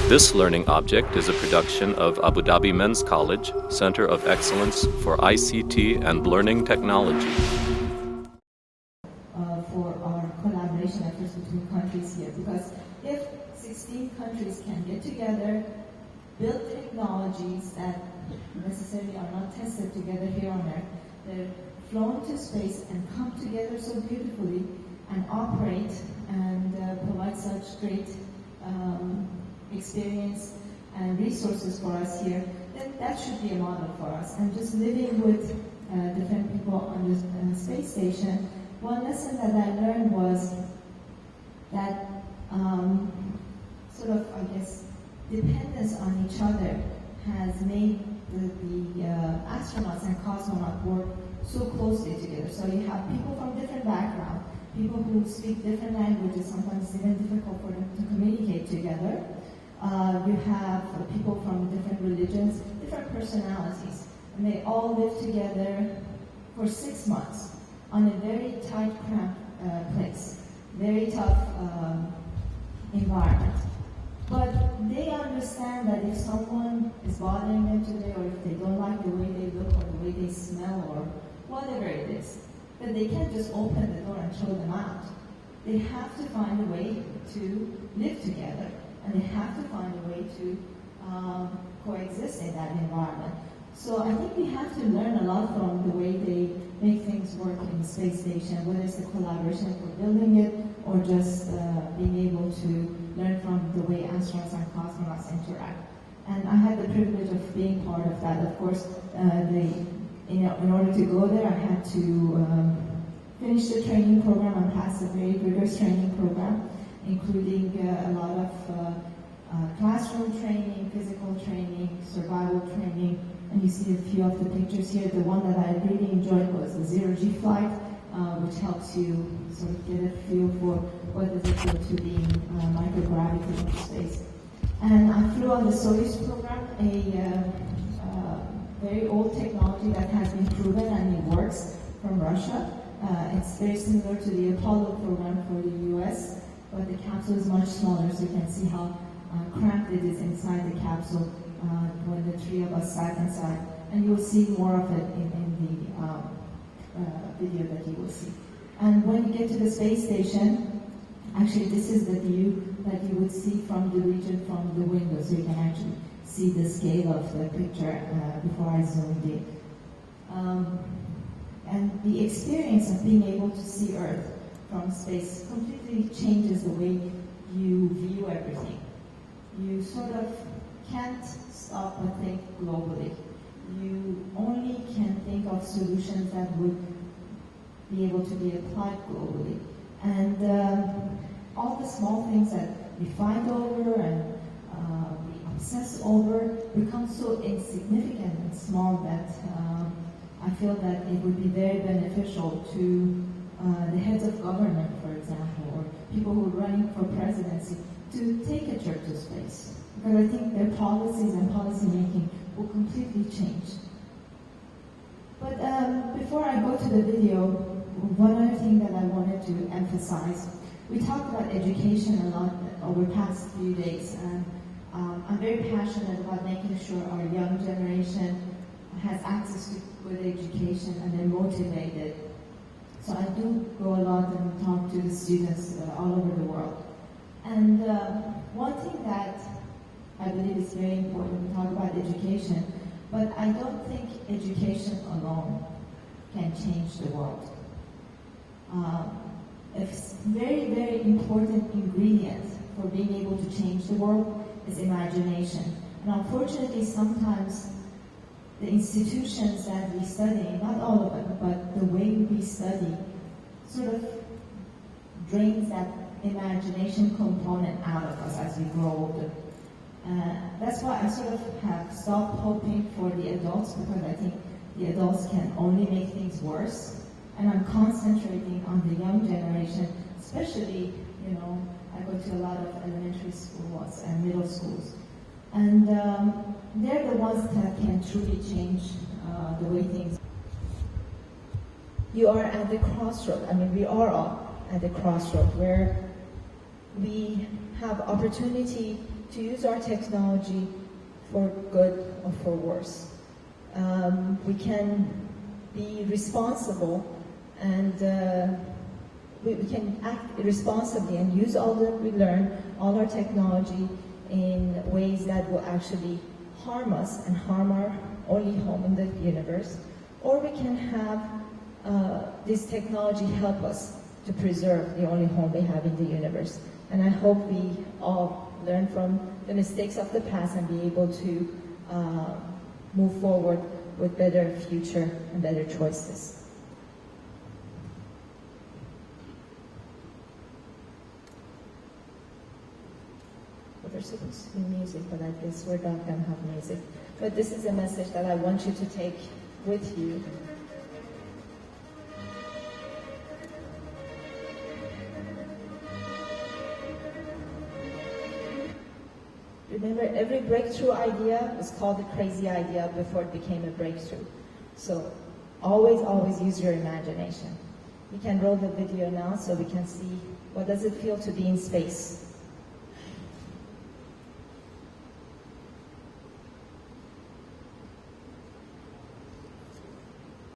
This learning object is a production of Abu Dhabi Men's College, Center of Excellence for ICT and Learning Technology. For our collaboration efforts between countries here, because if 16 countries can get together, build technologies that necessarily are not tested together here on Earth, they're flown to space and come together so beautifully and operate and provide such great experience and resources for us here, then that should be a model for us. And just living with different people on the space station, one lesson that I learned was that sort of, I guess, dependence on each other has made the astronauts and cosmonauts work so closely together. So you have people from different backgrounds, people who speak different languages, sometimes it's even difficult for them to communicate together. You have people from different religions, different personalities, and they all live together for 6 months on a very tight, cramped place, very tough environment. But they understand that if someone is bothering them today, or if they don't like the way they look, or the way they smell, or whatever it is, that they can't just open the door and throw them out. They have to find a way to live together, and they have to find a way to coexist in that environment. So I think we have to learn a lot from the way they make things work in the space station, whether it's the collaboration for building it, or just being able to learn from the way astronauts and cosmonauts interact. And I had the privilege of being part of that. Of course, in order to go there, I had to finish the training program and pass a very rigorous training program, including a lot of classroom training, physical training, survival training. And you see a few of the pictures here. The one that I really enjoyed was the zero-G flight, which helps you sort of get a feel for what does it feel to be in microgravity in space. And I flew on the Soyuz program, a very old technology that has been proven and it works, from Russia. It's very similar to the Apollo program for the US, but the capsule is much smaller, so you can see how cramped it is inside the capsule when the three of us side by side. And you'll see more of it in the video that you will see. And when you get to the space station, actually this is the view that you would see from the region from the window, so you can actually see the scale of the picture before I zoomed in. And the experience of being able to see Earth from space completely changes the way you view everything. You sort of can't stop but think globally. You only can think of solutions that would be able to be applied globally. And all the small things that we fight over and we obsess over become so insignificant and small that I feel that it would be very beneficial to the heads of government, for example, or people who are running for presidency, to take a trip to space. Because I think their policies and policy making will completely change. But before I go to the video, one other thing that I wanted to emphasize, we talked about education a lot over the past few days, and I'm very passionate about making sure our young generation has access to good education and they're motivated. So I do go a lot and talk to the students all over the world. And one thing that I believe is very important, we talk about education, but I don't think education alone can change the world. A very, very important ingredient for being able to change the world is imagination. And unfortunately, sometimes the institutions that we study, not all of them, but the way we study, sort of drains that imagination component out of us as we grow older. That's why I sort of have stopped hoping for the adults, because I think the adults can only make things worse. And I'm concentrating on the young generation, especially, I go to a lot of elementary schools and middle schools. And they're the ones that can truly change the way things. You are at the crossroad. I mean, we are all at the crossroad where we have opportunity to use our technology for good or for worse. We can be responsible and we can act responsibly and use all that we learn, all our technology in ways that will actually harm us and harm our only home in the universe. Or we can have this technology help us to preserve the only home we have in the universe. And I hope we all learn from the mistakes of the past and be able to move forward with better future and better choices. Well, there's supposed to be music, but I guess we're not going to have music. But this is a message that I want you to take with you. Remember, every breakthrough idea was called a crazy idea before it became a breakthrough. So always, always use your imagination. We can roll the video now so we can see what does it feel to be in space.